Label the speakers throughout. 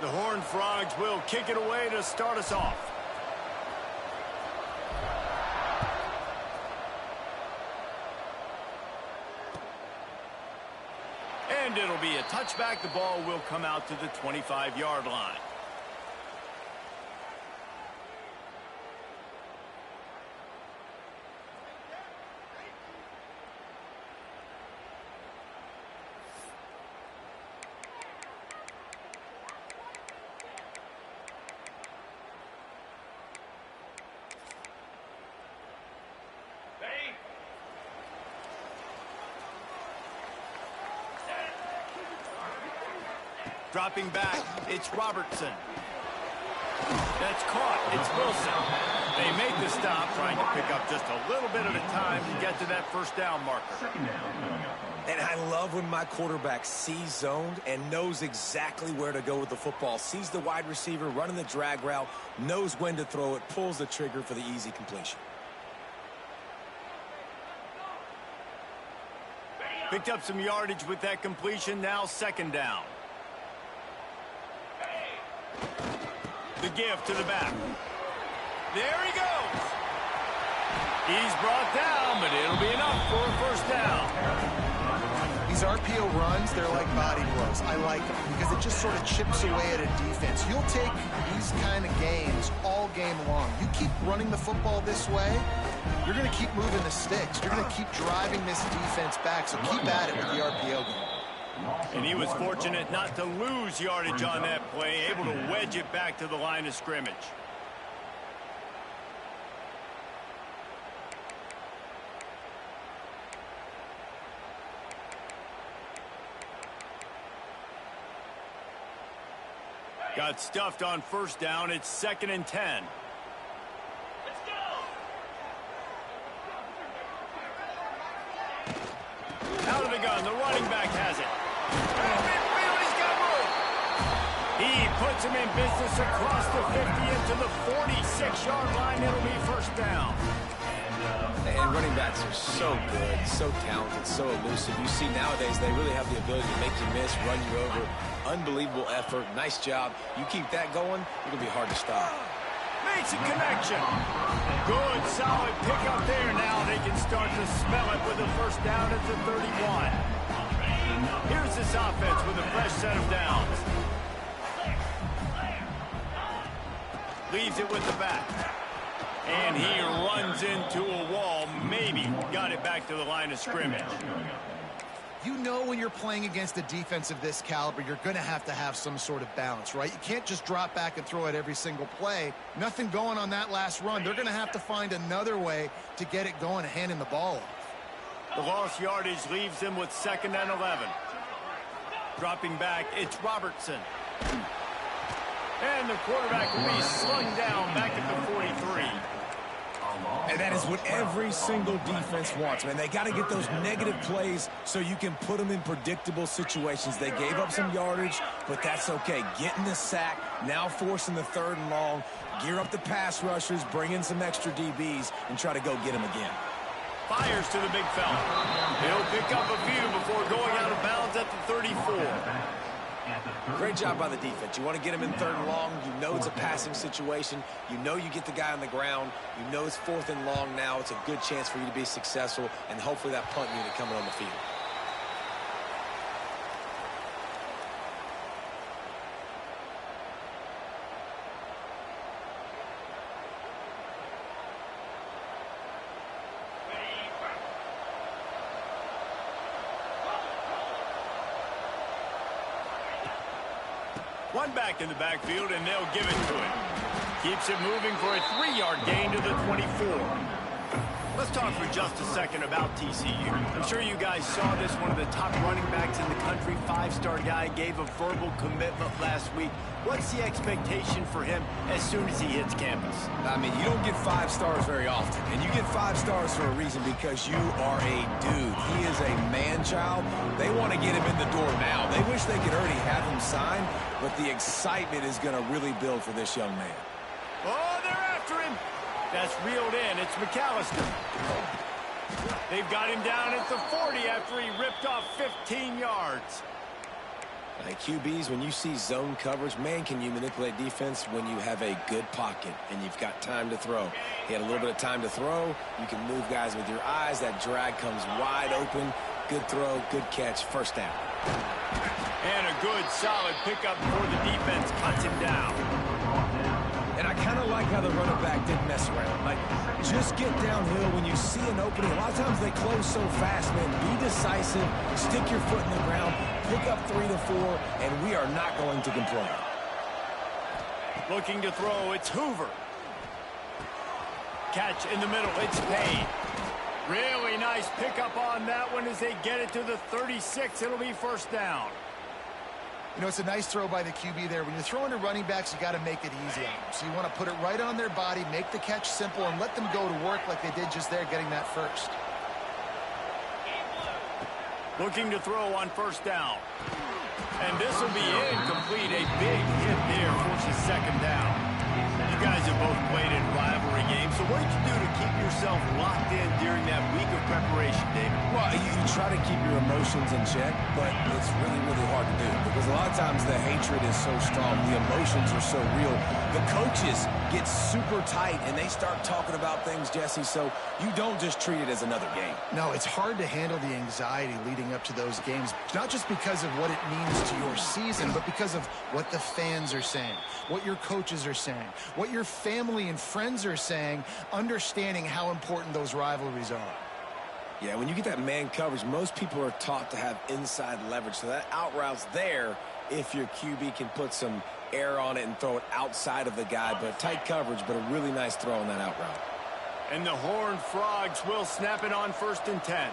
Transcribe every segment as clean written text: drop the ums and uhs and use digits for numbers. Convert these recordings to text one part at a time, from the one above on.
Speaker 1: The Horned Frogs will kick it away to start us off. And it'll be a touchback. The ball will come out to the 25-yard line. Dropping back, it's Robertson. That's caught, it's Wilson. They make the stop, trying to pick up just a little bit at a time to get to that first down marker.
Speaker 2: And I love when my quarterback sees zoned and knows exactly where to go with the football. Sees the wide receiver running the drag route, knows when to throw it, pulls the trigger for the easy completion.
Speaker 1: Picked up some yardage with that completion, now second down. The give to the back. There he goes. He's brought down, but it'll be enough for a first down.
Speaker 3: These RPO runs, they're like body blows. I like them because it just sort of chips away at a defense. You'll take these kind of games all game long. You keep running the football this way, you're going to keep moving the sticks. You're going to keep driving this defense back, so keep at it with the RPO game.
Speaker 1: And he was fortunate not to lose yardage on that play, able to wedge it back to the line of scrimmage. Got stuffed on first down. It's 2nd and 10. Let's go! Out of the gun, the running back has it. He's got room. He puts him in business across the 50 into the 46-yard line. It'll be first down.
Speaker 2: And running backs are so good, so talented, so elusive. You see nowadays they really have the ability to make you miss, run you over. Unbelievable effort. Nice job. You keep that going, it'll be hard to stop.
Speaker 1: Makes a connection. Good, solid pickup there. Now they can start to smell it with a first down at the 31. Here's this offense with a fresh set of downs. Leaves it with the back. And he runs into a wall. Maybe got it back to the line of scrimmage.
Speaker 3: You know when you're playing against a defense of this caliber, you're going to have some sort of balance, right? You can't just drop back and throw it every single play. Nothing going on that last run. They're going to have to find another way to get it going and handing the ball off.
Speaker 1: The lost yardage leaves him with 2nd and 11. Dropping back, it's Robertson. And the quarterback will be slung down back at the 43.
Speaker 2: And that is what every single defense wants, man. They got to get those negative plays so you can put them in predictable situations. They gave up some yardage, but that's okay. Getting the sack, now forcing the 3rd and long, gear up the pass rushers, bring in some extra DBs, and try to go get them again.
Speaker 1: Fires to the big fella. He'll pick up a few before going out of bounds at the 34.
Speaker 2: Great job by the defense. You want to get him in 3rd and long. You know it's a passing situation. You know you get the guy on the ground. You know it's 4th and long now. It's a good chance for you to be successful, and hopefully that punt unit coming on the field.
Speaker 1: One back in the backfield, and they'll give it to him. Keeps it moving for a 3-yard gain to the 24. Let's talk for just a second about TCU. I'm sure you guys saw this. One of the top running backs in the country, 5-star guy, gave a verbal commitment last week. What's the expectation for him as soon as he hits campus?
Speaker 2: I mean, you don't get 5 stars very often, and you get 5 stars for a reason because you are a dude. He is a man-child. They want to get him in the door now. They wish they could already have him signed, but the excitement is going to really build for this young man.
Speaker 1: Oh, they're after him. That's reeled in. It's McAllister. They've got him down at the 40 after he ripped off 15 yards.
Speaker 2: Like QBs, when you see zone coverage, man, can you manipulate defense when you have a good pocket and you've got time to throw. He had a little bit of time to throw. You can move guys with your eyes. That drag comes wide open. Good throw, good catch, first down.
Speaker 1: And a good, solid pickup before the defense cuts him down.
Speaker 2: And I kind of like how the running back didn't mess around. Like, just get downhill when you see an opening. A lot of times they close so fast, man. Be decisive, stick your foot in the ground, pick up 3 to 4, and we are not going to complain.
Speaker 1: Looking to throw, it's Hoover. Catch in the middle, it's Payne. Really nice pickup on that one as they get it to the 36. It'll be first down.
Speaker 3: You know, it's a nice throw by the QB there. When you're throwing to running backs, you got to make it easy on them. So you want to put it right on their body, make the catch simple, and let them go to work like they did just there, getting that first.
Speaker 1: Looking to throw on first down. And this will be incomplete. A big hit there forces second down. You guys have both played in rivalry games, so what did you do to keep yourself locked in during that week of preparation, David?
Speaker 2: Well, you try to keep your emotions in check, but it's really, really hard to do because a lot of times the hatred is so strong, the emotions are so real. The coaches get super tight, and they start talking about things, Jesse, so you don't just treat it as another game.
Speaker 3: No, it's hard to handle the anxiety leading up to those games, not just because of what it means to your season, but because of what the fans are saying, what your coaches are saying, what your family and friends are saying, understanding how important those rivalries are.
Speaker 2: Yeah, when you get that man coverage, most people are taught to have inside leverage, so that out route's there if your QB can put some air on it and throw it outside of the guy, but tight coverage, but a really nice throw on that out route.
Speaker 1: And the Horned Frogs will snap it on 1st and 10.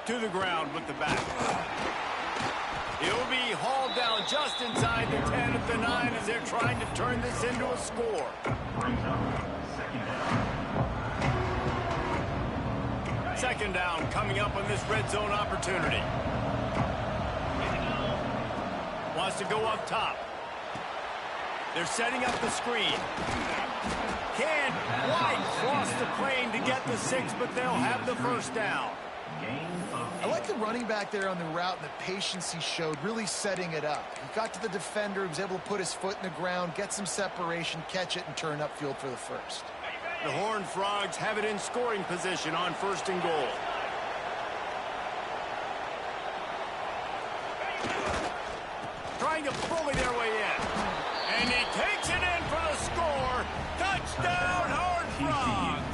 Speaker 1: To the ground with the back. He'll be hauled down just inside the 10 at the 9 as they're trying to turn this into a score. Second down coming up on this red zone opportunity. Wants to go up top. They're setting up the screen. Can't quite cross the plane to get the 6, but they'll have the first down.
Speaker 3: I like the running back there on the route and the patience he showed, really setting it up. He got to the defender, he was able to put his foot in the ground, get some separation, catch it, and turn upfield for the first.
Speaker 1: The Horned Frogs have it in scoring position on 1st and goal. Trying to bully their way in. And he takes it in for the score. Touchdown, Horned Frogs!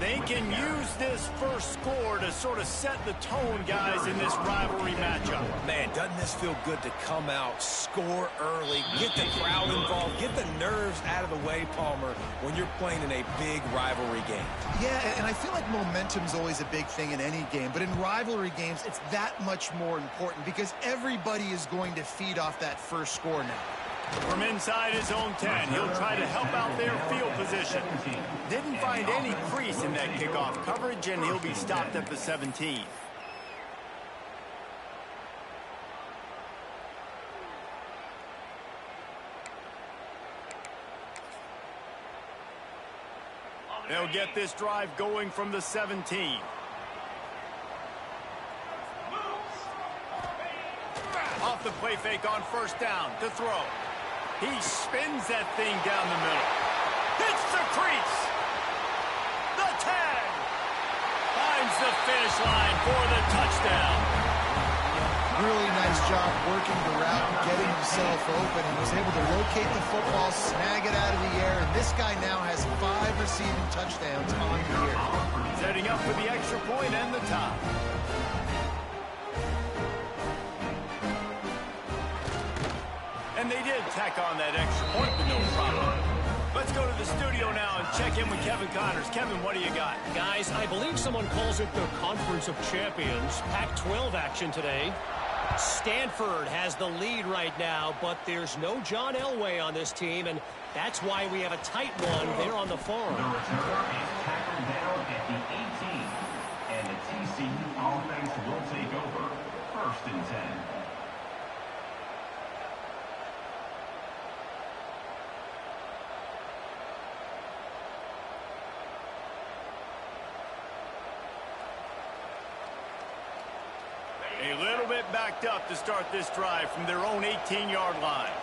Speaker 1: They can use this first score to sort of set the tone, guys, in this rivalry matchup.
Speaker 2: Man, doesn't this feel good to come out, score early, get the crowd involved, get the nerves out of the way, Palmer, when you're playing in a big rivalry game?
Speaker 3: Yeah, and I feel like momentum's always a big thing in any game, but in rivalry games, it's that much more important because everybody is going to feed off that first score now.
Speaker 1: From inside his own 10, he'll try to help out their field position. Didn't find any crease in that kickoff coverage, and he'll be stopped at the 17. They'll get this drive going from the 17. Off the play fake on first down to throw. He spins that thing down the middle. Hits the crease. The 10. Finds the finish line for the touchdown.
Speaker 3: Really nice job working the route and getting himself open. He was able to locate the football, snag it out of the air, and this guy now has 5 receiving touchdowns on the year.
Speaker 1: Setting up for the extra point and the top. And they did tack on that extra point with no problem. Let's go to the studio now and check in with Kevin Connors. Kevin, what do you got?
Speaker 4: Guys, I believe someone calls it the Conference of Champions. Pac-12 action today. Stanford has the lead right now, but there's no John Elway on this team, and that's why we have a tight one there on the farm.
Speaker 5: The return is tackled down at the 18, and the TCU offense will take over. 1st and 10.
Speaker 1: it backed up to start this drive from their own 18-yard line.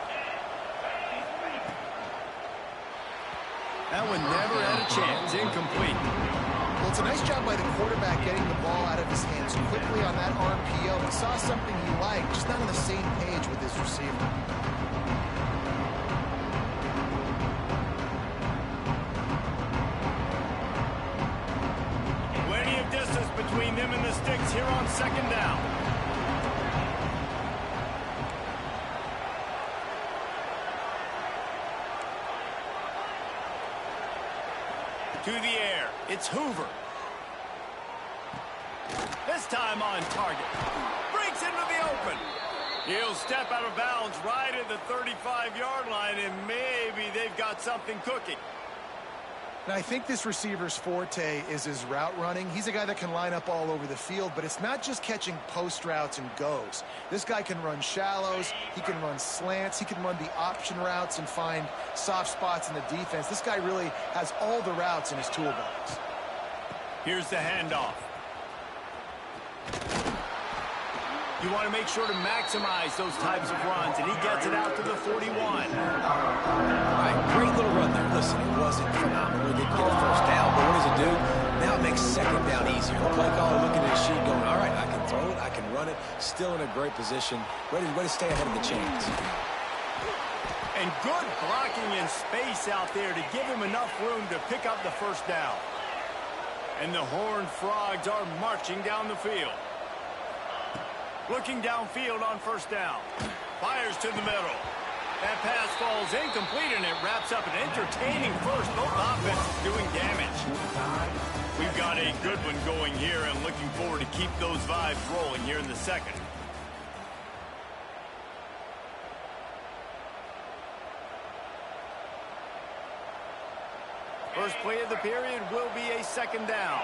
Speaker 1: That one never had a chance. Incomplete.
Speaker 3: Well, it's a nice job by the quarterback getting the ball out of his hands quickly on that RPO. He saw something he liked, just not on the same page with his receiver.
Speaker 1: Plenty of distance between them and the sticks here on second down. To the air, it's Hoover. This time on target. Breaks into the open. He'll step out of bounds right at the 35-yard line, and maybe they've got something cooking.
Speaker 3: Now, I think this receiver's forte is his route running. He's a guy that can line up all over the field, but it's not just catching post routes and goes. This guy can run shallows, he can run slants, he can run the option routes and find soft spots in the defense. This guy really has all the routes in his toolbox.
Speaker 1: Here's the handoff. You want to make sure to maximize those types of runs, and he gets it out to the 41.
Speaker 2: All right, great little run there. Listen, it wasn't phenomenal. He didn't get a first down, but what does it do? Now it makes second down easier. The play caller looking at his sheet going, all right, I can throw it, I can run it, still in a great position, ready to stay ahead of the chains.
Speaker 1: And good blocking in space out there to give him enough room to pick up the first down. And the Horned Frogs are marching down the field. Looking downfield on first down. Fires to the middle. That pass falls incomplete, and it wraps up an entertaining first. Both offenses doing damage. We've got a good one going here, and looking forward to keep those vibes rolling here in the second. First play of the period will be a second down.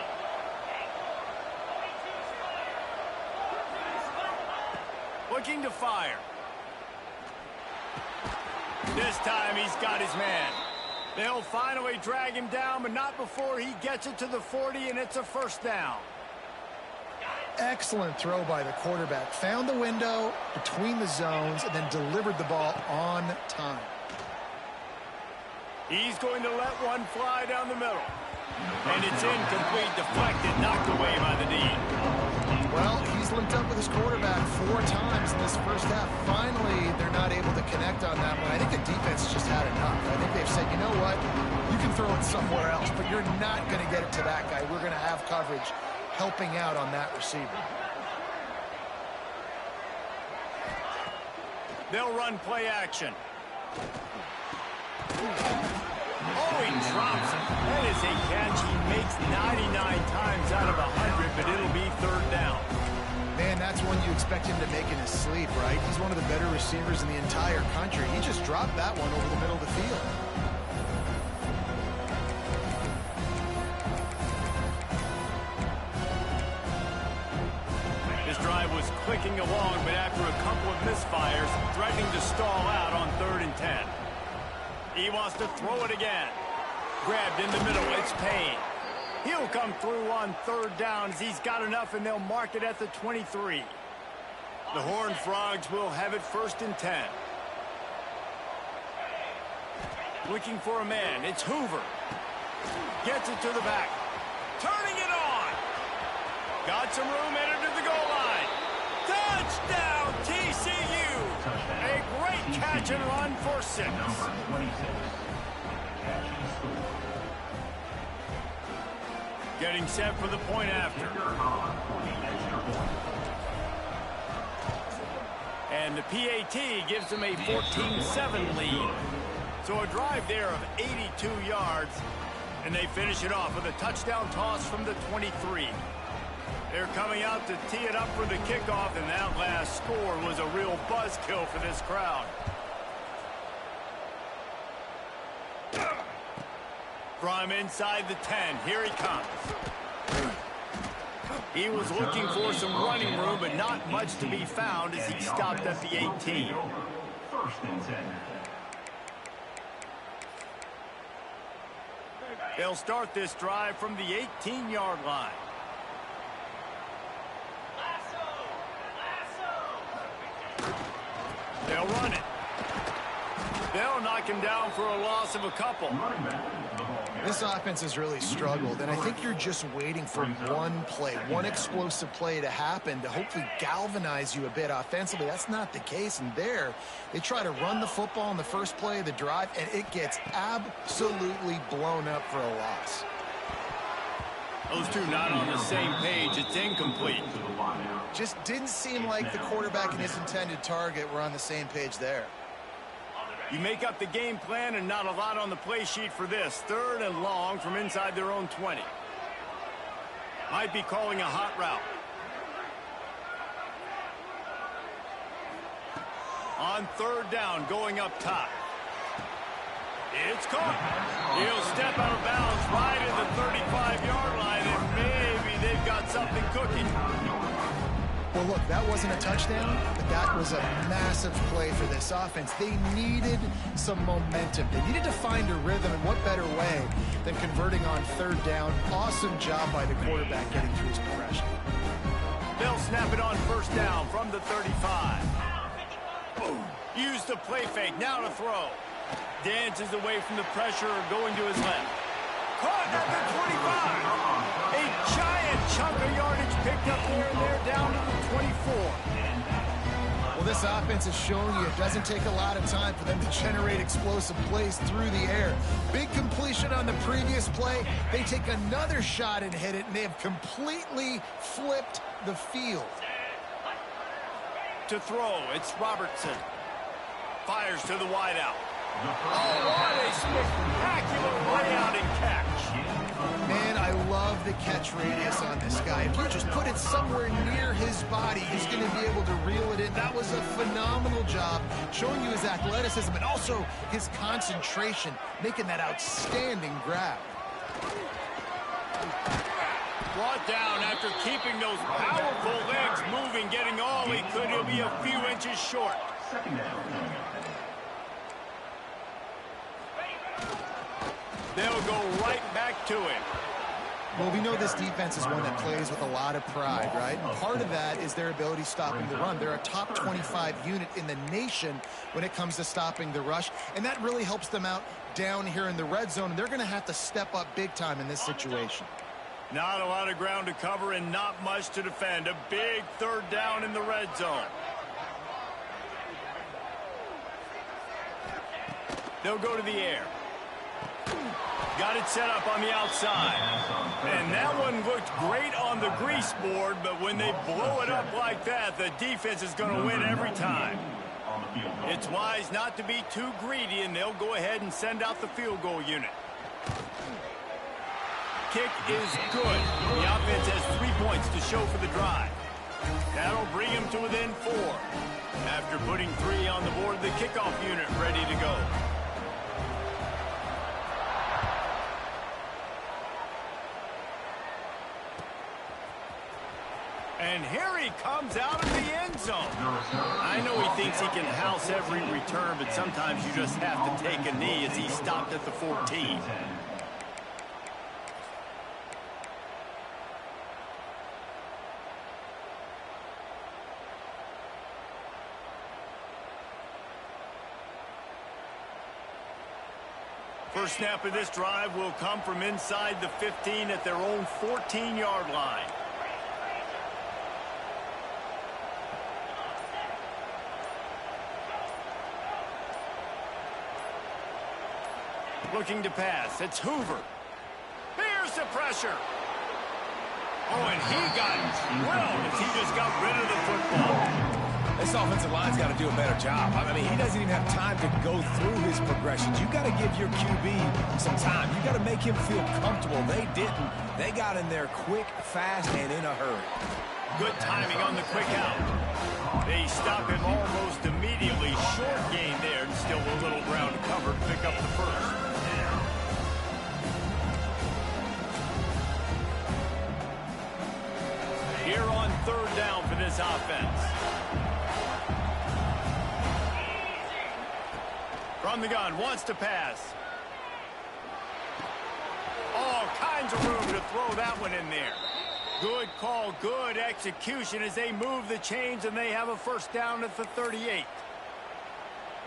Speaker 1: Looking to fire. This time he's got his man. They'll finally drag him down, but not before he gets it to the 40, and it's a first down.
Speaker 3: Excellent throw by the quarterback. Found the window between the zones and then delivered the ball on time.
Speaker 1: He's going to let one fly down the middle. And it's incomplete, deflected, knocked away by the D.
Speaker 3: Well, he's linked up with his quarterback 4 times in this first half. Finally, they're not able to connect on that one. I think the defense just had enough. I think they've said, you know what? You can throw it somewhere else, but you're not going to get it to that guy. We're going to have coverage helping out on that receiver.
Speaker 1: They'll run play action. Oh, he drops it. That is a catch he makes 99 times out of 100, but it'll be third down.
Speaker 3: Man, that's one you expect him to make in his sleep, right? He's one of the better receivers in the entire country. He just dropped that one over the middle of the field.
Speaker 1: This drive was clicking along, but after a couple of misfires, threatening to stall out on 3rd and 10. He wants to throw it again. Grabbed in the middle. It's Payne. He'll come through on 3rd downs. He's got enough, and they'll mark it at the 23. The Horned Frogs will have it 1st and 10. Looking for a man. It's Hoover. Gets it to the back. Turning it on. Got some room, entered to the goal line. Touchdown, TCU. A great catch and run for 6.
Speaker 5: Number 26. Catch and score.
Speaker 1: Getting set for the point after. And the PAT gives them a 14-7 lead. So a drive there of 82 yards, and they finish it off with a touchdown toss from the 23. They're coming out to tee it up for the kickoff, and that last score was a real buzzkill for this crowd. From inside the 10, here he comes. He was looking for some running room, but not much to be found as he stopped at the 18.
Speaker 5: 1st and 10.
Speaker 1: They'll start this drive from the 18-yard line. They'll knock him down for a loss of a couple.
Speaker 3: This offense has really struggled, and I think you're just waiting for one play, one explosive play to happen to hopefully galvanize you a bit offensively. That's not the case, and there, they try to run the football in the first play of the drive, and it gets absolutely blown up for a loss.
Speaker 1: Those two not on the same page. It's incomplete.
Speaker 3: Just didn't seem like the quarterback and his intended target were on the same page there.
Speaker 1: You make up the game plan and not a lot on the play sheet for this. 3rd and long from inside their own 20. Might be calling a hot route. On 3rd down, going up top. It's caught. He'll step out of bounds right at the 35-yard line, and maybe they've got something cooking.
Speaker 3: Well, look, that wasn't a touchdown, but that was a massive play for this offense. They needed some momentum. They needed to find a rhythm, and what better way than converting on 3rd down. Awesome job by the quarterback getting through his progression.
Speaker 1: They'll snap it on 1st down from the 35. Boom. Use the play fake, now to throw. Dances away from the pressure, going to his left. Caught at the 25. A giant chunk of yardage picked up there, and they're down to the 24.
Speaker 3: Well, this offense is showing you it doesn't take a lot of time for them to generate explosive plays through the air. Big completion on the previous play. They take another shot and hit it, and they have completely flipped the field.
Speaker 1: To throw, it's Robertson. Fires to the wideout. Oh, what a spectacular layout and catch.
Speaker 3: Man, I love the catch radius on this guy. If you just put it somewhere near his body, he's going to be able to reel it in. That was a phenomenal job, showing you his athleticism and also his concentration, making that outstanding grab.
Speaker 1: Brought down after keeping those powerful legs moving, getting all he could. He'll be a few inches short. They'll go right back to it.
Speaker 3: Well, we know this defense is one that plays with a lot of pride, right? And part of that is their ability stopping the run. They're a top 25 unit in the nation when it comes to stopping the rush, and that really helps them out down here in the red zone, and they're going to have to step up big time in this situation.
Speaker 1: Not a lot of ground to cover and not much to defend. A big 3rd down in the red zone. They'll go to the air. Got it set up on the outside. And that one looked great on the grease board, but when they blow it up like that, the defense is going to win every time. It's wise not to be too greedy, and they'll go ahead and send out the field goal unit. Kick is good. The offense has 3 points to show for the drive. That'll bring him to within 4. After putting 3 on the board, the kickoff unit ready to go. And here he comes out of the end zone. I know he thinks he can house every return, but sometimes you just have to take a knee as he stopped at the 14. First snap of this drive will come from inside the 15 at their own 14-yard line. Looking to pass. It's Hoover. Here's the pressure. Oh, and he got drilled as he just got rid of the football.
Speaker 2: This offensive line's got to do a better job. I mean, he doesn't even have time to go through his progressions. You got to give your QB some time. You got to make him feel comfortable. They didn't. They got in there quick, fast, and in a hurry.
Speaker 1: Good timing on the quick out. They stop him almost immediately. Short gain there, and still a little ground to cover to pick up the first. Here on 3rd down for this offense. From the gun, wants to pass. All kinds of room to throw that one in there. Good call, good execution as they move the chains, and they have a first down at the 38.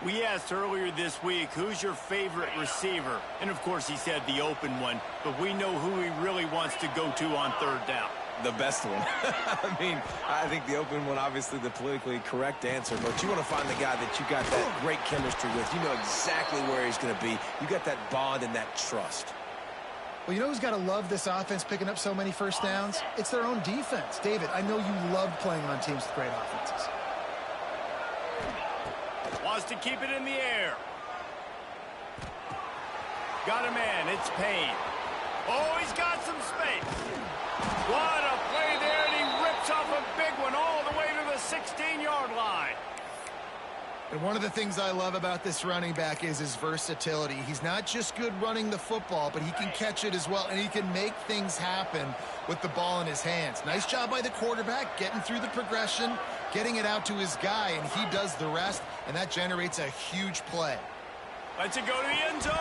Speaker 1: We asked earlier this week, who's your favorite receiver? And, of course, he said the open one. But we know who he really wants to go to on third down.
Speaker 2: The best one. I mean, I think the open one, obviously the politically correct answer, but you want to find the guy that you got that great chemistry with. You know exactly where he's going to be. You got that bond and that trust.
Speaker 3: Well, you know who's got to love this offense picking up so many first downs? It's their own defense. David, I know you love playing on teams with great offenses.
Speaker 1: Wants to keep it in the air. Got a man. It's Payne. Oh, he's got some space. What a play there, and he rips off a big one all the way to the 16-yard line.
Speaker 3: And one of the things I love about this running back is his versatility. He's not just good running the football, but he can catch it as well, and he can make things happen with the ball in his hands. Nice job by the quarterback, getting through the progression, getting it out to his guy, and he does the rest, and that generates a huge play.
Speaker 1: Lets it go to the end zone.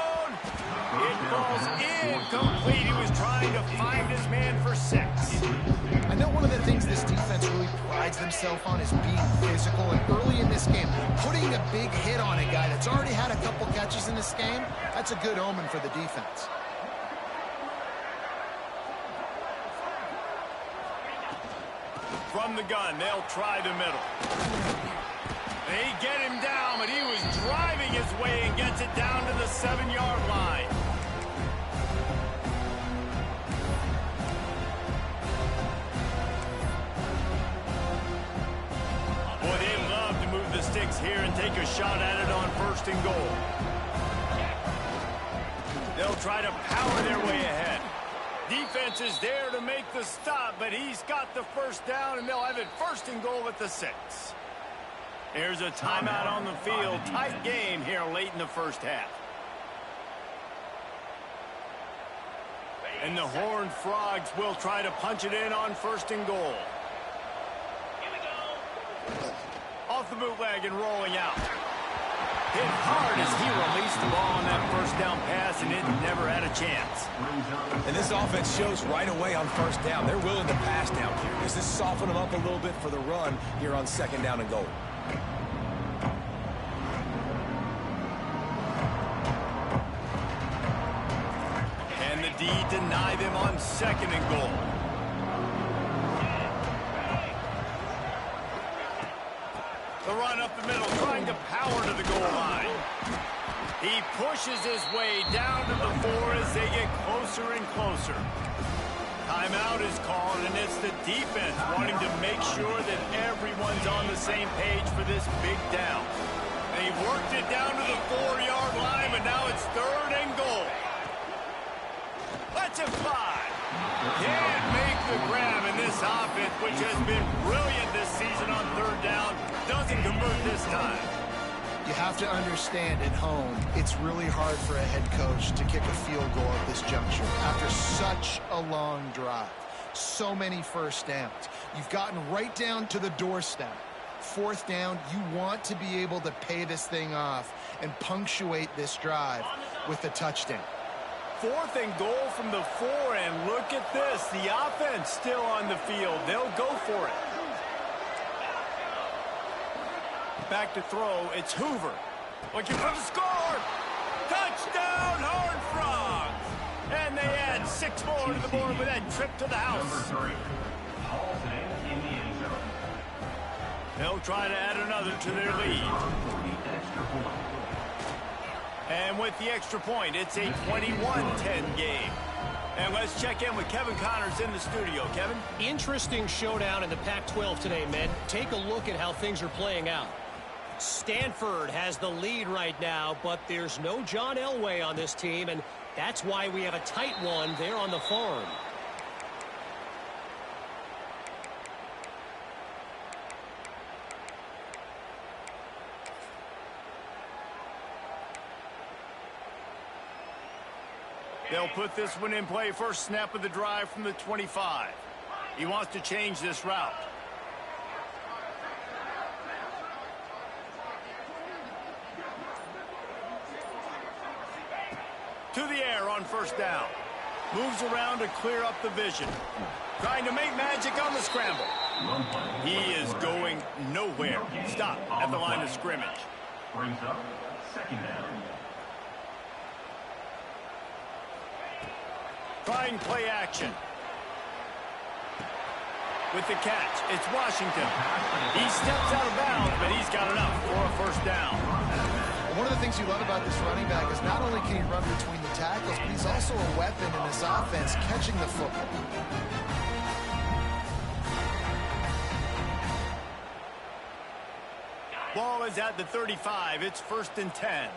Speaker 1: It falls incomplete. He was trying to find his man for 6.
Speaker 3: I know one of the things this defense really prides themselves on is being physical, and early in this game, putting a big hit on a guy that's already had a couple catches in this game, that's a good omen for the defense.
Speaker 1: From the gun, they'll try the middle. They get him down, but he was driving his way and gets it down to the 7-yard line. Boy, they love to move the sticks here and take a shot at it on 1st and goal. They'll try to power their way ahead. Defense is there to make the stop, but he's got the first down, and they'll have it 1st and goal at the 6. There's a timeout on the field. Tight game here late in the first half. And the Horned Frogs will try to punch it in on 1st and goal. Off the bootleg and rolling out. Hit hard as he released the ball on that 1st down pass, and it never had a chance.
Speaker 2: And this offense shows right away on 1st down. They're willing to pass down here. Does this soften them up a little bit for the run here on 2nd down and goal?
Speaker 1: D deny them on 2nd and goal. The run up the middle, trying to power to the goal line. He pushes his way down to the 4 as they get closer and closer. Timeout is called, and it's the defense wanting to make sure that everyone's on the same page for this big down. They've worked it down to the 4-yard line, but now it's 3rd and goal. Let's it fly. Can't make the grab, and this offense, which has been brilliant this season on 3rd down, doesn't convert this time.
Speaker 3: You have to understand at home, it's really hard for a head coach to kick a field goal at this juncture after such a long drive. So many first downs. You've gotten right down to the doorstep. 4th down, you want to be able to pay this thing off and punctuate this drive with a touchdown.
Speaker 1: 4th and goal from the 4, and look at this. The offense still on the field. They'll go for it. Back to throw. It's Hoover. Looking for the score. Touchdown, Horned Frogs. And they add 6 more to the board with that trip to the house.
Speaker 5: Number 3, Halton in the end zone.
Speaker 1: They'll try to add another to their lead.
Speaker 5: The extra point.
Speaker 1: And with the extra point, it's a 21-10 game. And let's check in with Kevin Connors in the studio. Kevin?
Speaker 4: Interesting showdown in the Pac-12 today, men. Take a look at how things are playing out. Stanford has the lead right now, but there's no John Elway on this team, and that's why we have a tight one there on the farm.
Speaker 1: They'll put this one in play. First snap of the drive from the 25. He wants to change this route. To the air on 1st down. Moves around to clear up the vision. Trying to make magic on the scramble. He is going nowhere. Stop at the line of scrimmage.
Speaker 5: Brings up second down.
Speaker 1: Trying play action. With the catch, it's Washington. He steps out of bounds, but he's got enough for a first down.
Speaker 3: One of the things you love about this running back is not only can he run between the tackles, but he's also a weapon in this offense, catching the football.
Speaker 1: Ball is at the 35. It's 1st and 10.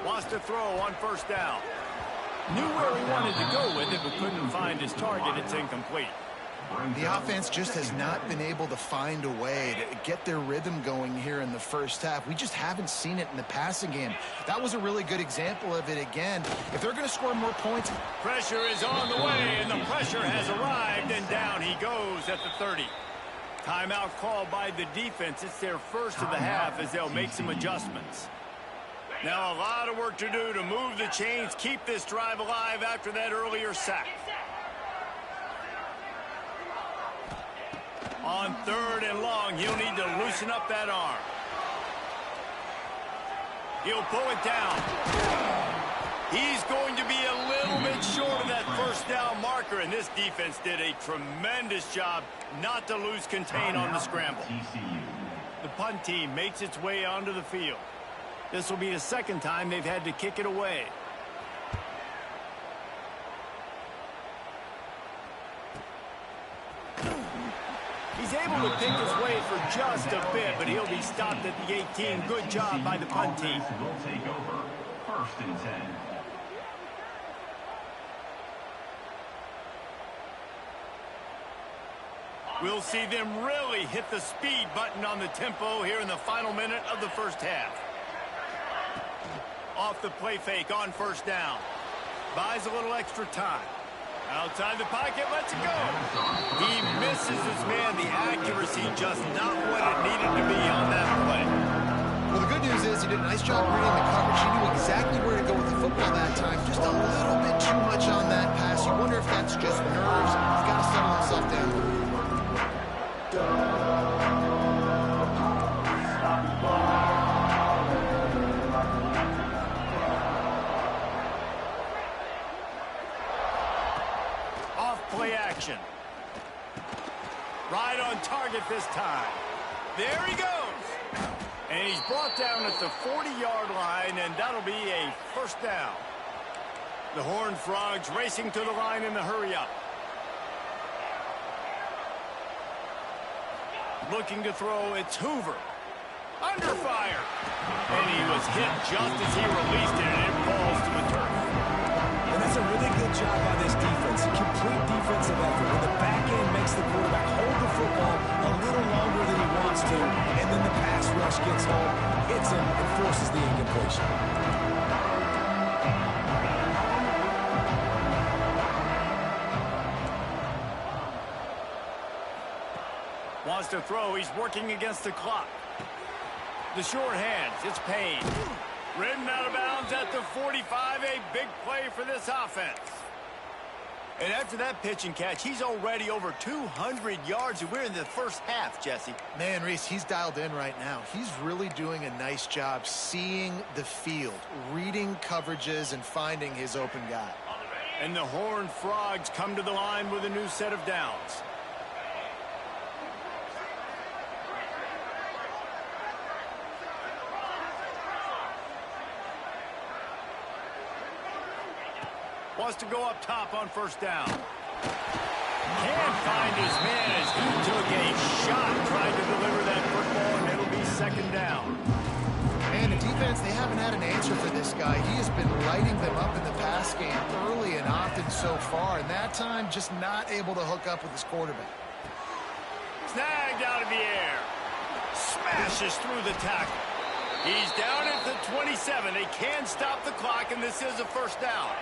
Speaker 1: Wants to throw on first down. Knew where he wanted to go with it, but couldn't find his target. It's incomplete.
Speaker 3: The offense just has not been able to find a way to get their rhythm going here in the first half. We just haven't seen it in the passing game. That was a really good example of it again. If they're going to score more points...
Speaker 1: Pressure is on the way, and the pressure has arrived, and down he goes at the 30. Timeout called by the defense. It's their first of the half as they'll make some adjustments. Now a lot of work to do to move the chains, keep this drive alive after that earlier sack. On 3rd and long, he'll need to loosen up that arm. He'll pull it down. He's going to be a little bit short of that first down marker, and this defense did a tremendous job not to lose contain on the scramble. The punt team makes its way onto the field. This will be the second time they've had to kick it away. He's able to pick his way for just a bit, but he'll be stopped at the 18. Good job by the punt team.
Speaker 5: Will take over 1st and 10.
Speaker 1: We'll see them really hit the speed button on the tempo here in the final minute of the first half. Off the play fake on first down. Buys a little extra time. Outside the pocket, lets it go. He misses his man. The accuracy just not what it needed to be on that play.
Speaker 3: Well, the good news is he did a nice job reading the coverage. He knew exactly where to go with the football that time. Just a little bit too much on that pass. You wonder if that's just nerves. He's got to settle himself down.
Speaker 1: Play action. Right on target this time. There he goes. And he's brought down at the 40-yard line, and that'll be a first down. The Horned Frogs racing to the line in the hurry-up. Looking to throw, it's Hoover. Under fire. And he was hit just as he released it, and it falls to the turf.
Speaker 2: And that's a really good job by this defense. Complete defensive effort. When the back end makes the quarterback hold the football a little longer than he wants to, and then the pass rush gets home, hits him, and forces the incompletion.
Speaker 1: Wants to throw. He's working against the clock. The short hands. It's Payne. Ridden out of bounds at the 45, a big play for this offense. And after that pitch and catch, he's already over 200 yards, and we're in the first half, Jesse.
Speaker 3: Man, Reese, he's dialed in right now. He's really doing a nice job seeing the field, reading coverages, and finding his open guy.
Speaker 1: And the Horned Frogs come to the line with a new set of downs. Wants to go up top on first down. Can't find his man as he took a shot trying to deliver that football, and it'll be second down.
Speaker 3: And the defense, they haven't had an answer for this guy. He has been lighting them up in the pass game early and often so far, and that time just not able to hook up with his quarterback.
Speaker 1: Snagged out of the air. Smashes through the tackle. He's down at the 27. They can stop the clock, and this is a first down.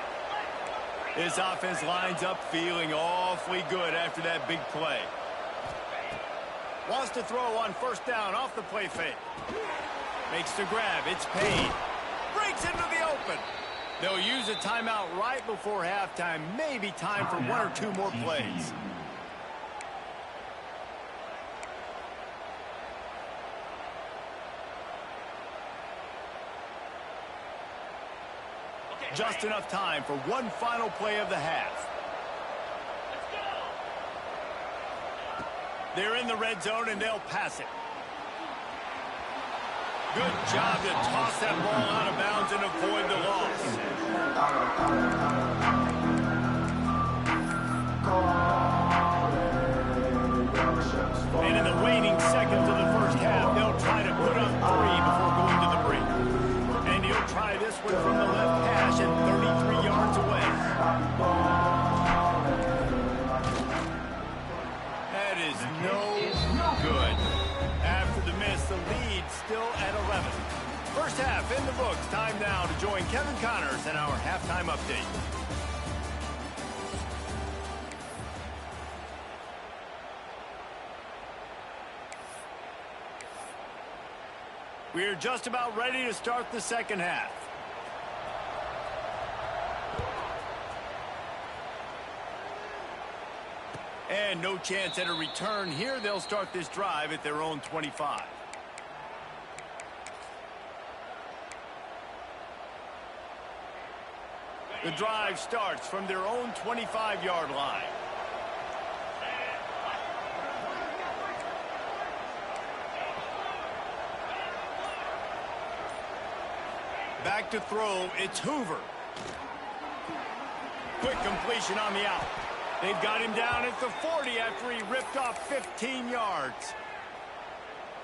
Speaker 1: This offense lines up feeling awfully good after that big play. Wants to throw on first down off the play fake. Makes the grab. It's Payne. Breaks into the open. They'll use a timeout right before halftime. Maybe time for one or two more plays. Just enough time for one final play of the half. They're in the red zone, and they'll pass it. Good job to toss that ball out of bounds and avoid the loss. And in the waning seconds of the first half, they'll try to put up 3 before going to the break. And he'll try this one from the left hash at 33 yards away. That is no good. After the miss, the lead still at 11. First half in the books. Time now to join Kevin Connors in our halftime update. We're just about ready to start the second half. And no chance at a return here. They'll start this drive at their own 25. The drive starts from their own 25-yard line. Back to throw, it's Hoover. Quick completion on the out. They've got him down at the 40 after he ripped off 15 yards.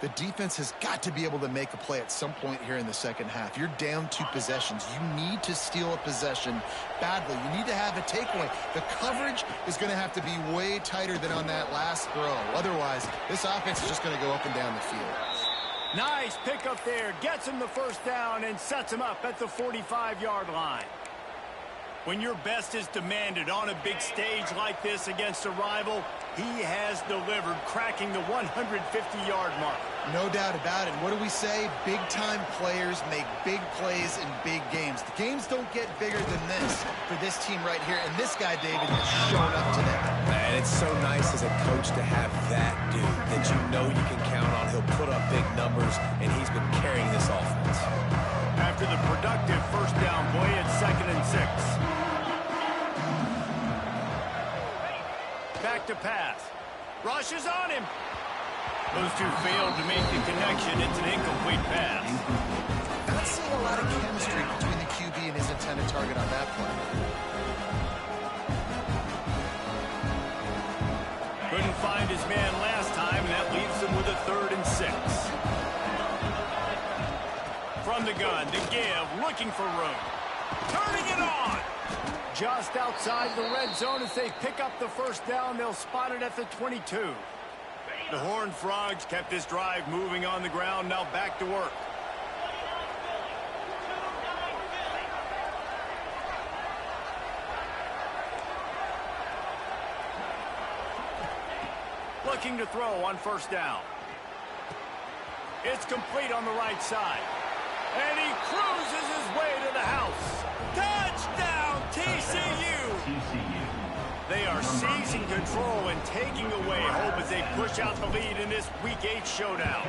Speaker 3: The defense has got to be able to make a play at some point here in the second half. You're down 2 possessions. You need to steal a possession badly. You need to have a takeaway. The coverage is going to have to be way tighter than on that last throw. Otherwise, this offense is just going to go up and down the field.
Speaker 1: Nice pickup there. Gets him the first down and sets him up at the 45-yard line. When your best is demanded on a big stage like this against a rival, he has delivered, cracking the 150-yard mark.
Speaker 3: No doubt about it. What do we say? Big-time players make big plays in big games. The games don't get bigger than this for this team right here, and this guy, David, has shown up today.
Speaker 2: Man, it's so nice as a coach to have that dude that you know you can count on. He'll put up big numbers, and he's been carrying this offense.
Speaker 1: After the productive first down play at 2nd and 6. Back to pass. Rush is on him. Those two failed to make the connection. It's an incomplete pass.
Speaker 3: Not seeing a lot of chemistry between the QB and his intended target on that play.
Speaker 1: Couldn't find his man last time, and that leaves him with a 3rd and 6. From the gun to give, looking for room. Turning it on. Just outside the red zone as they pick up the first down. They'll spot it at the 22. The Horned Frogs kept this drive moving on the ground. Now back to work. Looking to throw on first down. It's complete on the right side. And he cruises his way to the house. Touchdown, TCU! They are seizing control and taking away hope as they push out the lead in this Week 8 showdown.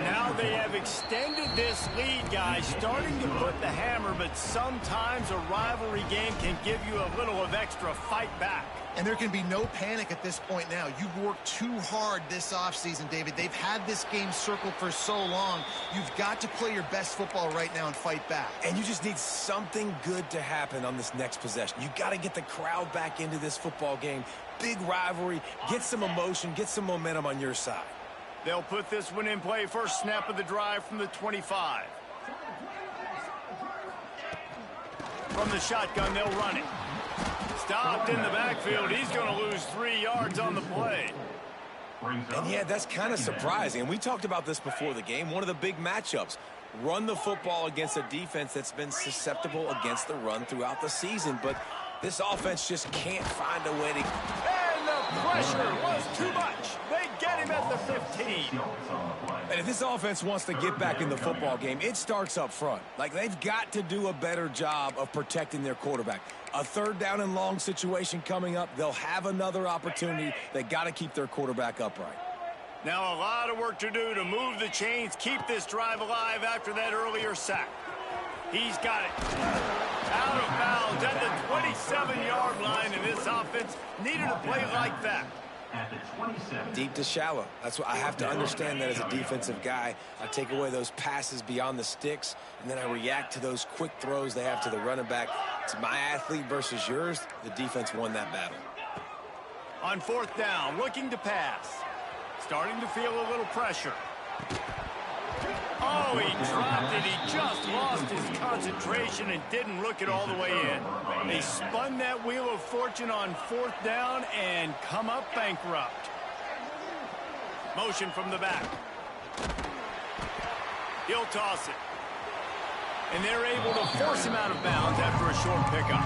Speaker 1: Now they have extended this lead, guys, starting to put the hammer, but sometimes a rivalry game can give you a little of extra fight back.
Speaker 3: And there can be no panic at this point now. You've worked too hard this offseason, David. They've had this game circled for so long. You've got to play your best football right now and fight back.
Speaker 2: And you just need something good to happen on this next possession. You got to get the crowd back into this football game. Big rivalry. Get some emotion. Get some momentum on your side.
Speaker 1: They'll put this one in play. First snap of the drive from the 25. From the shotgun, they'll run it. Stopped in the backfield. He's going to lose 3 yards on the play.
Speaker 2: And yeah, that's kind of surprising. And we talked about this before the game. One of the big matchups. Run the football against a defense that's been susceptible against the run throughout the season. But this offense just can't find a way to...
Speaker 1: And the pressure was too much. They get him at the 15.
Speaker 2: And if this offense wants to get back in the football game, it starts up front. Like, they've got to do a better job of protecting their quarterback. A 3rd down and long situation coming up. They'll have another opportunity. They got to keep their quarterback upright.
Speaker 1: Now a lot of work to do to move the chains, keep this drive alive after that earlier sack. He's got it. Out of bounds at the 27-yard line, and this offense needed a play like that.
Speaker 5: At the 27.
Speaker 2: Deep to shallow. That's what I have to understand that as a defensive guy. I take away those passes beyond the sticks, and then I react to those quick throws they have to the running back. It's my athlete versus yours. The defense won that battle.
Speaker 1: On fourth down, looking to pass. Starting to feel a little pressure. Oh, he dropped it. He just lost his concentration and didn't look it all the way in. They spun that wheel of fortune on fourth down and come up bankrupt. Motion from the back. He'll toss it. And they're able to force him out of bounds after a short pickup.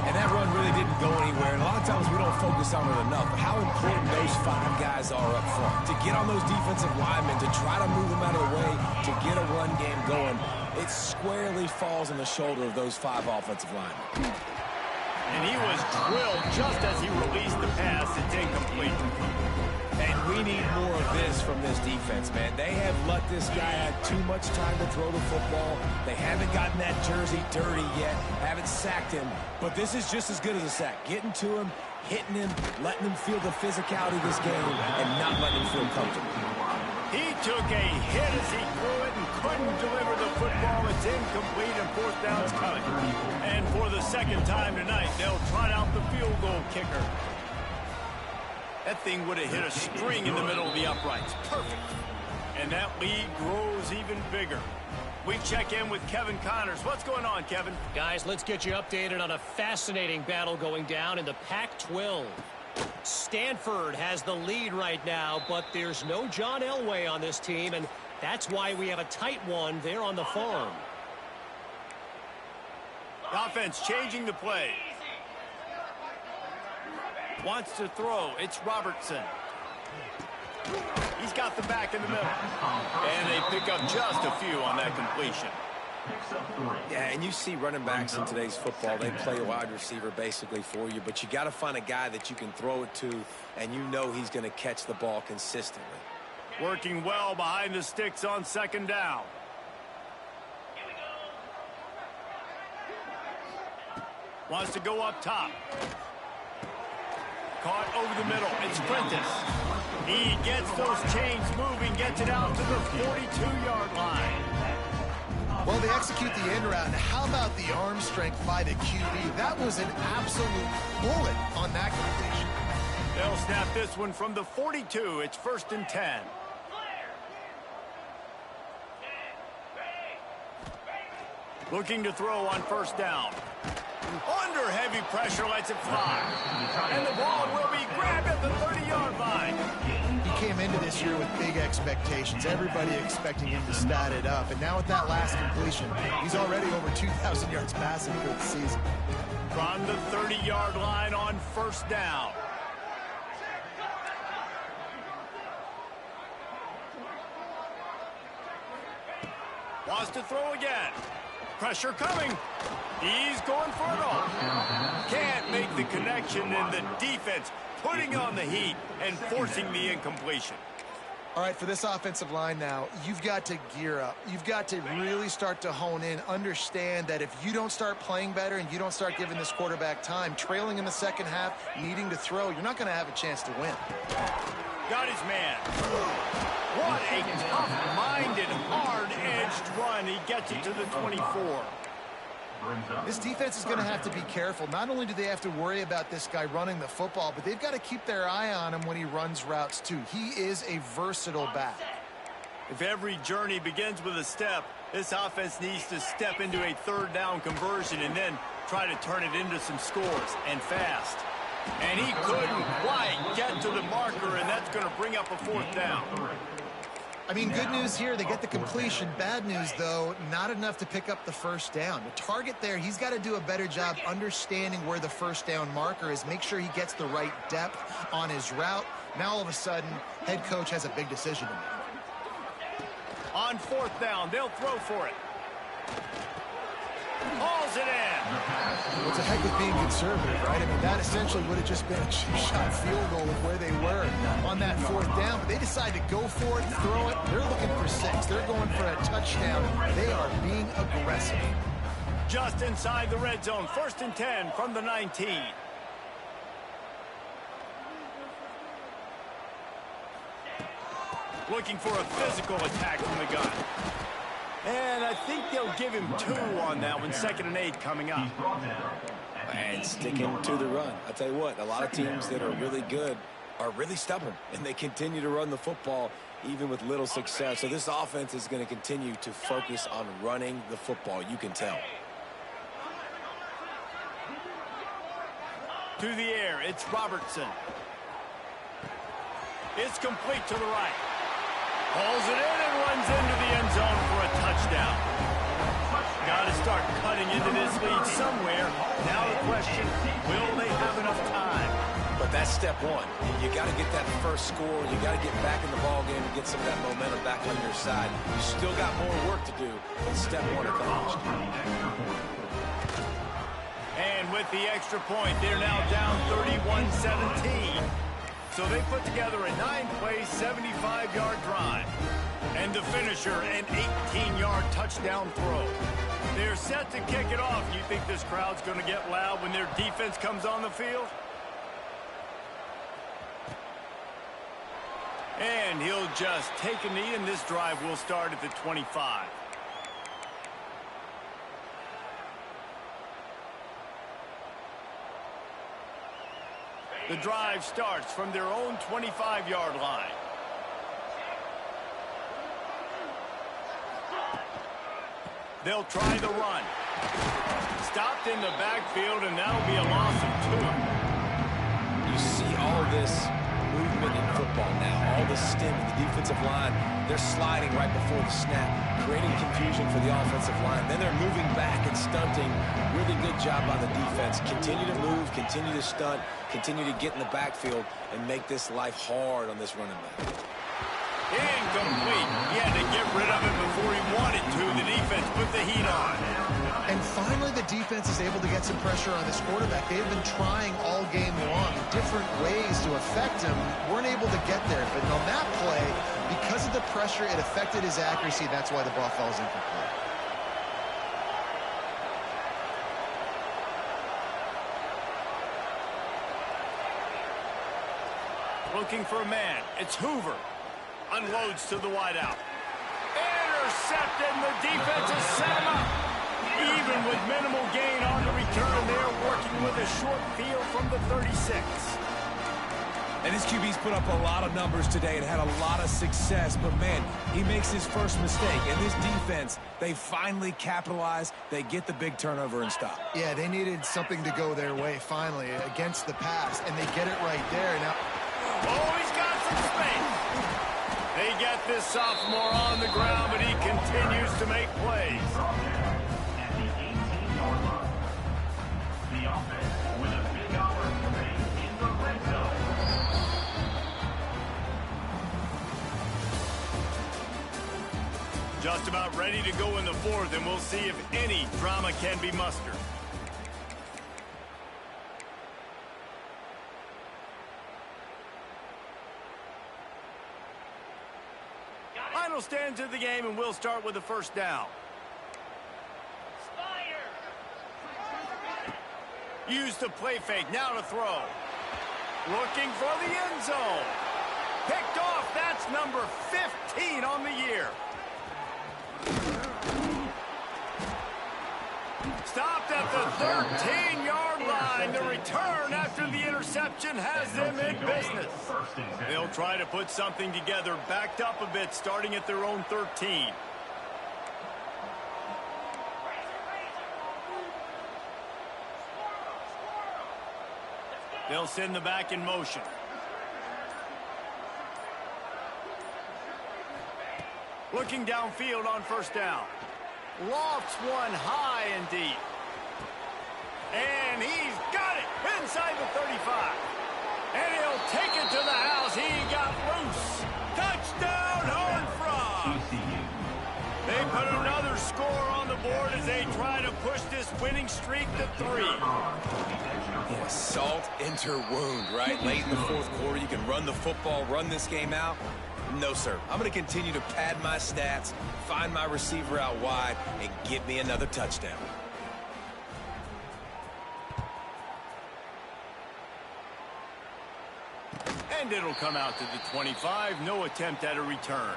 Speaker 2: And that run really didn't go anywhere. And a lot of times we don't focus on it enough. But how important those 5 guys are up front. To get on those defensive linemen, to try to move them out of the way, to get a run game going, it squarely falls on the shoulder of those 5 offensive linemen.
Speaker 1: And he was drilled just as he released the pass. It's incomplete.
Speaker 2: And we need more of this from this defense, man. They have let this guy have too much time to throw the football. They haven't gotten that jersey dirty yet, haven't sacked him. But this is just as good as a sack. Getting to him, hitting him, letting him feel the physicality of this game, and not letting him feel comfortable.
Speaker 1: He took a hit as he threw it and couldn't deliver the football. It's incomplete and fourth down's coming. And for the second time tonight, they'll trot out the field goal kicker. That thing would have hit a string in the middle of the uprights. Perfect. And that lead grows even bigger. We check in with Kevin Connors. What's going on, Kevin?
Speaker 4: Guys, let's get you updated on a fascinating battle going down in the Pac-12. Stanford has the lead right now, but there's no John Elway on this team, and that's why we have a tight one there on the farm.
Speaker 1: The offense changing the play. Wants to throw. It's Robertson. He's got the back in the middle. And they pick up just a few on that completion.
Speaker 2: Yeah, and you see running backs in today's football, they play wide receiver basically for you, but you got to find a guy that you can throw it to, and you know he's going to catch the ball consistently.
Speaker 1: Working well behind the sticks on second down. Wants to go up top. Caught over the middle. It's Prentice. He gets those chains moving, gets it out to the 42-yard line.
Speaker 3: Well, they execute the end route. And how about the arm strength by the QB? That was an absolute bullet on that completion.
Speaker 1: They'll snap this one from the 42. It's 1st and 10. Looking to throw on first down. Under heavy pressure, lets it fly. And the ball will be grabbed at the 30-yard line.
Speaker 3: He came into this year with big expectations. Everybody expecting him to stat it up. And now with that last completion, he's already over 2,000 yards passing for the season.
Speaker 1: From the 30-yard line on first down. Wants to throw again. Pressure coming. He's going for it all. Can't make the connection, and the defense putting on the heat and forcing the incompletion.
Speaker 3: All right, for this offensive line now, you've got to gear up. You've got to really start to hone in, understand that if you don't start playing better and you don't start giving this quarterback time, trailing in the second half, needing to throw, you're not going to have a chance to win.
Speaker 1: Got his man. What a tough-minded, hard-edged run. He gets it to the 24.
Speaker 3: This defense is going to have to be careful. Not only do they have to worry about this guy running the football, but they've got to keep their eye on him when he runs routes too. He is a versatile back.
Speaker 1: If every journey begins with a step, this offense needs to step into a third down conversion and then try to turn it into some scores, and fast. And he couldn't quite get to the marker, and that's going to bring up a fourth down.
Speaker 3: I mean, good news here, they get the completion. Bad news, though, not enough to pick up the first down. The target there, he's got to do a better job understanding where the first down marker is, make sure he gets the right depth on his route. Now, all of a sudden, head coach has a big decision to make.
Speaker 1: On fourth down, they'll throw for it. Hauls it in.
Speaker 3: What's the heck with being conservative, right? I mean, that essentially would have just been a chip-shot field goal with where they were on that fourth down. But they decide to go for it, throw it. They're looking for 6. They're going for a touchdown. They are being aggressive.
Speaker 1: Just inside the red zone, 1st and 10 from the 19. Looking for a physical attack from the gun. And I think they'll give him 2 on that one. 2nd and 8 coming up.
Speaker 2: And sticking to the run. I'll tell you what, a lot of teams that are really good are really stubborn, and they continue to run the football even with little success. So this offense is going to continue to focus on running the football. You can tell.
Speaker 1: To the air, it's Robertson. It's complete to the right. Pulls it in and runs into the end zone for a touchdown. Got to start cutting into this lead somewhere. Now the question, will they have enough time?
Speaker 2: But that's step one. You got to get that first score. You got to get back in the ball game and get some of that momentum back on your side. You still got more work to do, but step one accomplished.
Speaker 1: And with the extra point, they're now down 31-17. So they put together a 9-play, 75-yard drive. And the finisher, an 18-yard touchdown throw. They're set to kick it off. You think this crowd's going to get loud when their defense comes on the field? And he'll just take a knee, and this drive will start at the 25. The drive starts from their own 25-yard line. They'll try the run. Stopped in the backfield, and that'll be a loss of 2.
Speaker 2: You see all this movement in football now. All the stim, the defensive line, they're sliding right before the snap, creating confusion for the offensive line. Then they're moving back and stunting. Really good job by the defense. Continue to move, continue to stunt, continue to get in the backfield and make this life hard on this running back.
Speaker 1: Incomplete. He had to get rid of it before he wanted to. The defense put the heat on.
Speaker 3: And finally, the defense is able to get some pressure on this quarterback. They've been trying all game long, different ways to affect him. Weren't able to get there. But on that play, because of the pressure, it affected his accuracy. That's why the ball falls incomplete.
Speaker 1: Looking for a man. It's Hoover. Unloads to the wideout. Intercepted, and the defense has set him up. Even with minimal gain on the return, they're working with a short field from the 36.
Speaker 2: And his QB's put up a lot of numbers today and had a lot of success, but man, he makes his first mistake. And this defense, they finally capitalize. They get the big turnover and stop.
Speaker 3: Yeah, they needed something to go their way finally against the pass, and they get it right there. Now,
Speaker 1: oh, he's got some space. They get this sophomore on the ground, but he continues to make plays.
Speaker 5: At the 18-yard line, the offense with a big opportunity in the red zone.
Speaker 1: Just about ready to go in the 4th, and we'll see if any drama can be mustered. Final stands of the game, and we'll start with the first down. Use the play fake, now to throw. Looking for the end zone. Picked off, that's number 15 on the year. Stopped at the 13-yard line. The return after the interception has them in business. They'll try to put something together, backed up a bit, starting at their own 13. They'll send the back in motion. Looking downfield on first down. Lofts one high and deep. And he's got it inside the 35. And he'll take it to the house. He got loose. Touchdown, Horned Frog. They put another score on the board as they try to push this winning streak to 3.
Speaker 2: Yeah, salt enter wound, right? Late in the 4th quarter, you can run the football, run this game out. No, sir. I'm going to continue to pad my stats, find my receiver out wide, and get me another touchdown.
Speaker 1: And it'll come out to the 25. No attempt at a return.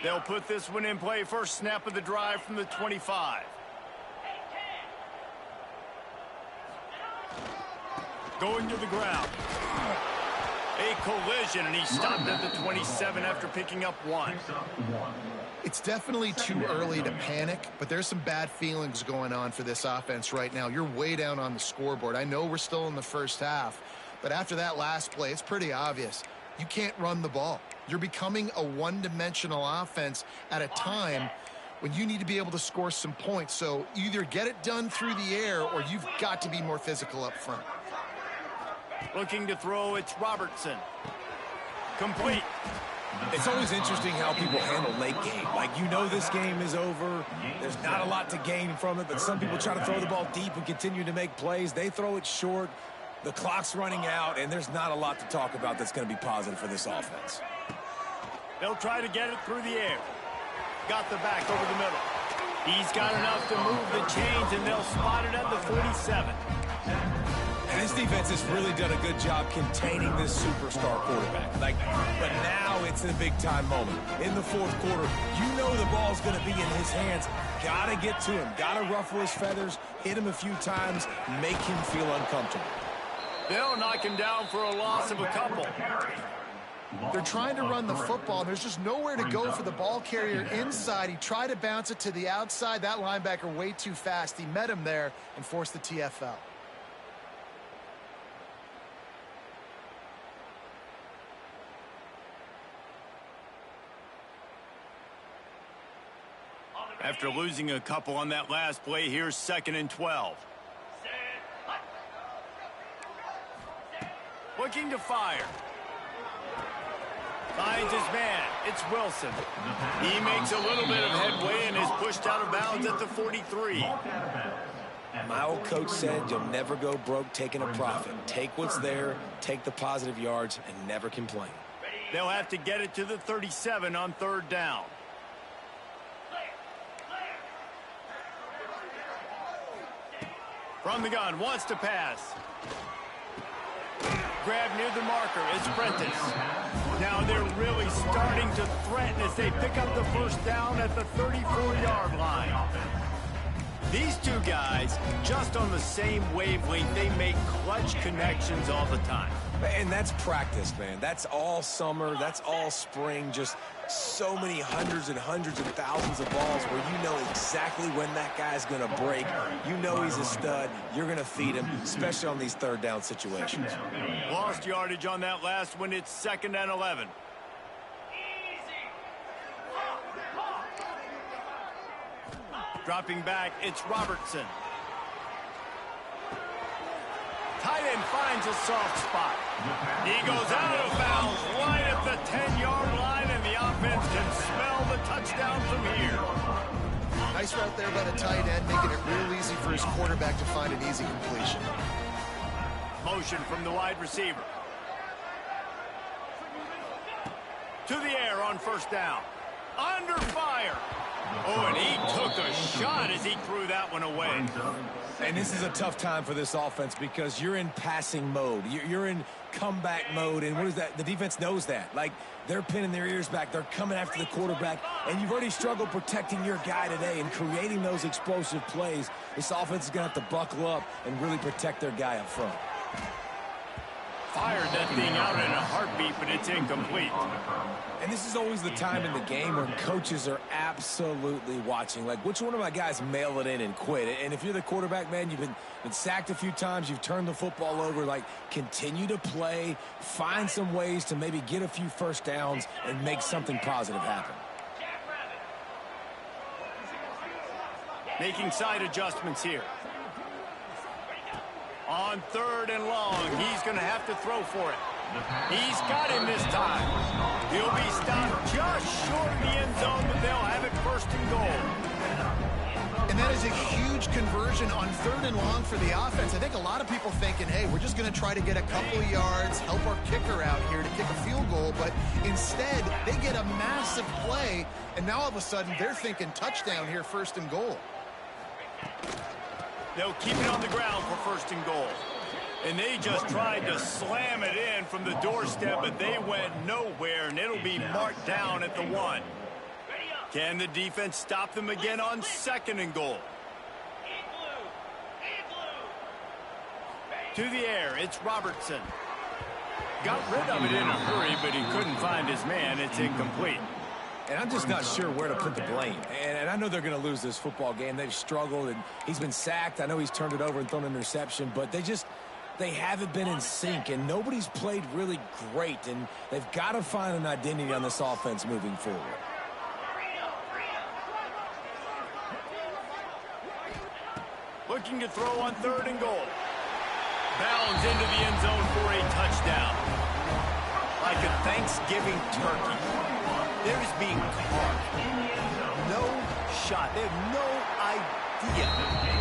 Speaker 1: They'll put this one in play. First snap of the drive from the 25. Going to the ground. A collision, and he stopped at the 27 after picking up 1.
Speaker 3: It's definitely too early to panic, but there's some bad feelings going on for this offense right now. You're way down on the scoreboard. I know we're still in the first half, but after that last play, it's pretty obvious. You can't run the ball. You're becoming a one-dimensional offense at a time when you need to be able to score some points. So either get it done through the air or you've got to be more physical up front.
Speaker 1: Looking to throw, it's Robertson. Complete.
Speaker 2: It's always interesting how people handle late game. Like, you know this game is over. There's not a lot to gain from it, but some people try to throw the ball deep and continue to make plays. They throw it short. The clock's running out, and there's not a lot to talk about that's going to be positive for this offense.
Speaker 1: They'll try to get it through the air. Got the back over the middle. He's got enough to move the chains, and they'll spot it at the 47.
Speaker 2: And this defense has really done a good job containing this superstar quarterback. But now it's a big-time moment. In the fourth quarter, you know the ball's going to be in his hands. Got to get to him. Got to ruffle his feathers, hit him a few times, make him feel uncomfortable.
Speaker 1: They'll knock him down for a loss of a couple.
Speaker 3: They're trying to run the football, and there's just nowhere to go for the ball carrier inside. He tried to bounce it to the outside. That linebacker way too fast. He met him there and forced the TFL.
Speaker 1: After losing a couple on that last play, here's 2nd and 12. Looking to fire. Finds his man. It's Wilson. He makes a little bit of headway and is pushed out of bounds at the 43.
Speaker 2: My old coach said you'll never go broke taking a profit. Take what's there, take the positive yards, and never complain.
Speaker 1: They'll have to get it to the 37 on 3rd down. From the gun, wants to pass. Grab near the marker, it's Prentice. Now they're really starting to threaten as they pick up the first down at the 34-yard line. These two guys, just on the same wavelength, they make clutch connections all the time.
Speaker 2: And that's practice, man. That's all summer. That's all spring. Just so many hundreds and thousands of balls where you know exactly when that guy's going to break. You know he's a stud. You're going to feed him, especially on these 3rd down situations.
Speaker 1: Lost yardage on that last one. It's 2nd and 11. Dropping back, it's Robertson. Tight end finds a soft spot. He goes out of bounds right at the 10-yard line, and the offense can smell the touchdown from here.
Speaker 3: Nice route there by the tight end, making it real easy for his quarterback to find an easy completion.
Speaker 1: Motion from the wide receiver. To the air on 1st down. Under fire. Oh, and he took a shot as he threw that one away.
Speaker 2: And this is a tough time for this offense because you're in passing mode. You're in comeback mode, and what is that? The defense knows that. Like, they're pinning their ears back. They're coming after the quarterback, and you've already struggled protecting your guy today and creating those explosive plays. This offense is going to have to buckle up and really protect their guy up front.
Speaker 1: Fired that thing out in a heartbeat, but it's incomplete.
Speaker 2: And this is always the time in the game when coaches are absolutely watching. Like, which one of my guys mail it in and quit? And if you're the quarterback, man, you've been sacked a few times, you've turned the football over. Like, continue to play, find some ways to maybe get a few first downs and make something positive happen.
Speaker 1: Making side adjustments here. On 3rd and long, he's going to have to throw for it. He's got him this time. He'll be stopped just short of the end zone, but they'll have it 1st and goal.
Speaker 3: And that is a huge conversion on 3rd and long for the offense. I think a lot of people thinking, hey, we're just going to try to get a couple of yards, help our kicker out here to kick a field goal. But instead, they get a massive play, and now all of a sudden they're thinking touchdown here, 1st and goal.
Speaker 1: They'll keep it on the ground for 1st and goal. And they just tried to slam it in from the doorstep, but they went nowhere, and it'll be marked down at the 1. Can the defense stop them again on 2nd and goal? To the air, it's Robertson. Got rid of it in a hurry, but he couldn't find his man. It's incomplete.
Speaker 2: And I'm just not sure where to put the blame. And I know they're going to lose this football game. They've struggled, and he's been sacked. I know he's turned it over and thrown an interception, but they haven't been in sync, and nobody's played really great, and they've got to find an identity on this offense moving forward.
Speaker 1: Looking to throw on 3rd and goal. Bounds into the end zone for a touchdown. Like a Thanksgiving turkey. They're just being carved. No shot. They have no idea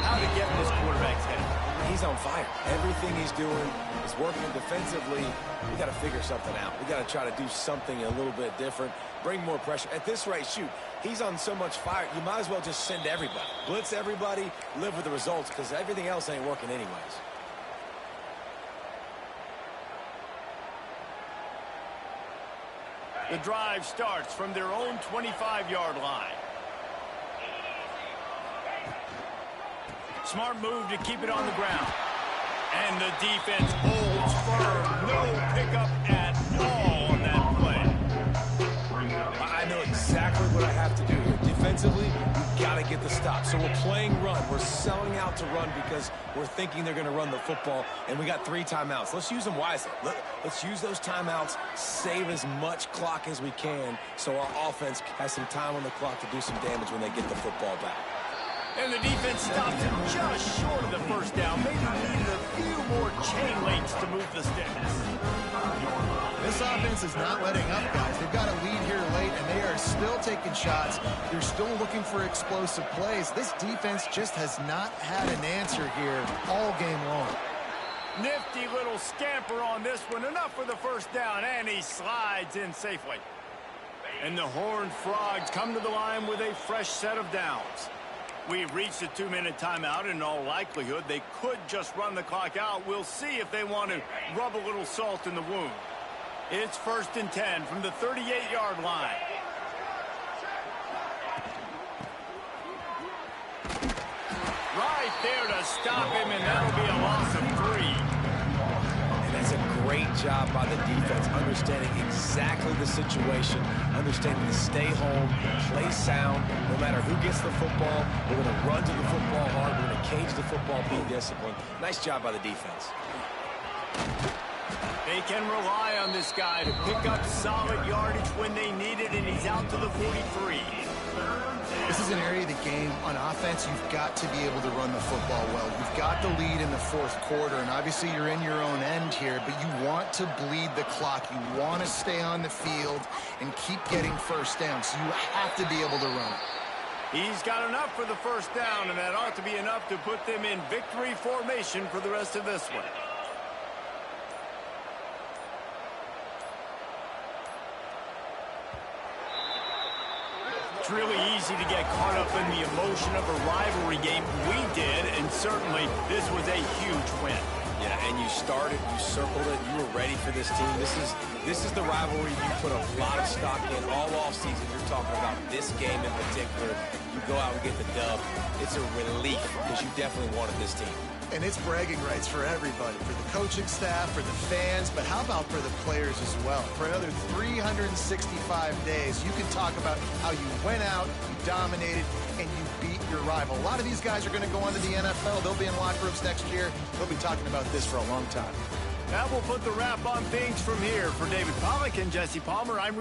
Speaker 1: how to get in this quarterback's head.
Speaker 2: He's on fire. Everything he's doing is working defensively. We got to figure something out. We got to try to do something a little bit different. Bring more pressure. At this rate, shoot, he's on so much fire, you might as well just send everybody. Blitz everybody, live with the results, because everything else ain't working anyways.
Speaker 1: The drive starts from their own 25-yard line. Smart move to keep it on the ground. And the defense holds firm. No pickup at all on that play.
Speaker 2: I know exactly what I have to do here. Defensively, we've got to get the stop. So we're playing run. We're selling out to run because we're thinking they're going to run the football, and we got 3 timeouts. Let's use them wisely. Let's use those timeouts, save as much clock as we can so our offense has some time on the clock to do some damage when they get the football back.
Speaker 1: And the defense stops him just short of the 1st down. Maybe needed a few more chain links to move the sticks.
Speaker 3: This offense is not letting up, guys. They've got a lead here late, and they are still taking shots. They're still looking for explosive plays. This defense just has not had an answer here all game long.
Speaker 1: Nifty little scamper on this one. Enough for the 1st down, and he slides in safely. And the Horned Frogs come to the line with a fresh set of downs. We've reached a 2-minute timeout. In all likelihood, they could just run the clock out. We'll see if they want to rub a little salt in the wound. It's 1st and 10 from the 38-yard line. Right there to stop him, and that'll be a loss of 3.
Speaker 2: And that's a great job by the defense, understanding exactly the situation, understanding to stay home, play sound. No matter who gets the football, we're going to run to the football hard. We're going to cage the football, be disciplined. Nice job by the defense.
Speaker 1: They can rely on this guy to pick up solid yardage when they need it, and he's out to the 43.
Speaker 3: This is an area of the game on offense you've got to be able to run the football well. You've got the lead in the 4th quarter, and obviously you're in your own end here, but you want to bleed the clock. You want to stay on the field and keep getting 1st down, so you have to be able to run it.
Speaker 1: He's got enough for the 1st down, and that ought to be enough to put them in victory formation for the rest of this one. It's really easy to get caught up in the emotion of a rivalry game. We did, and certainly this was a huge win.
Speaker 2: Yeah, and you started, you circled it, you were ready for this team. This is the rivalry you put a lot of stock in all offseason. You're talking about this game in particular. You go out and get the dub. It's a relief because you definitely wanted this team.
Speaker 3: And it's bragging rights for everybody, for the coaching staff, for the fans, but how about for the players as well? For another 365 days, you can talk about how you went out, you dominated, and you beat your rival. A lot of these guys are going to go on to the NFL. They'll be in locker rooms next year. They'll be talking about this for a long time.
Speaker 1: That will put the wrap on things from here. For David Pollack and Jesse Palmer, I'm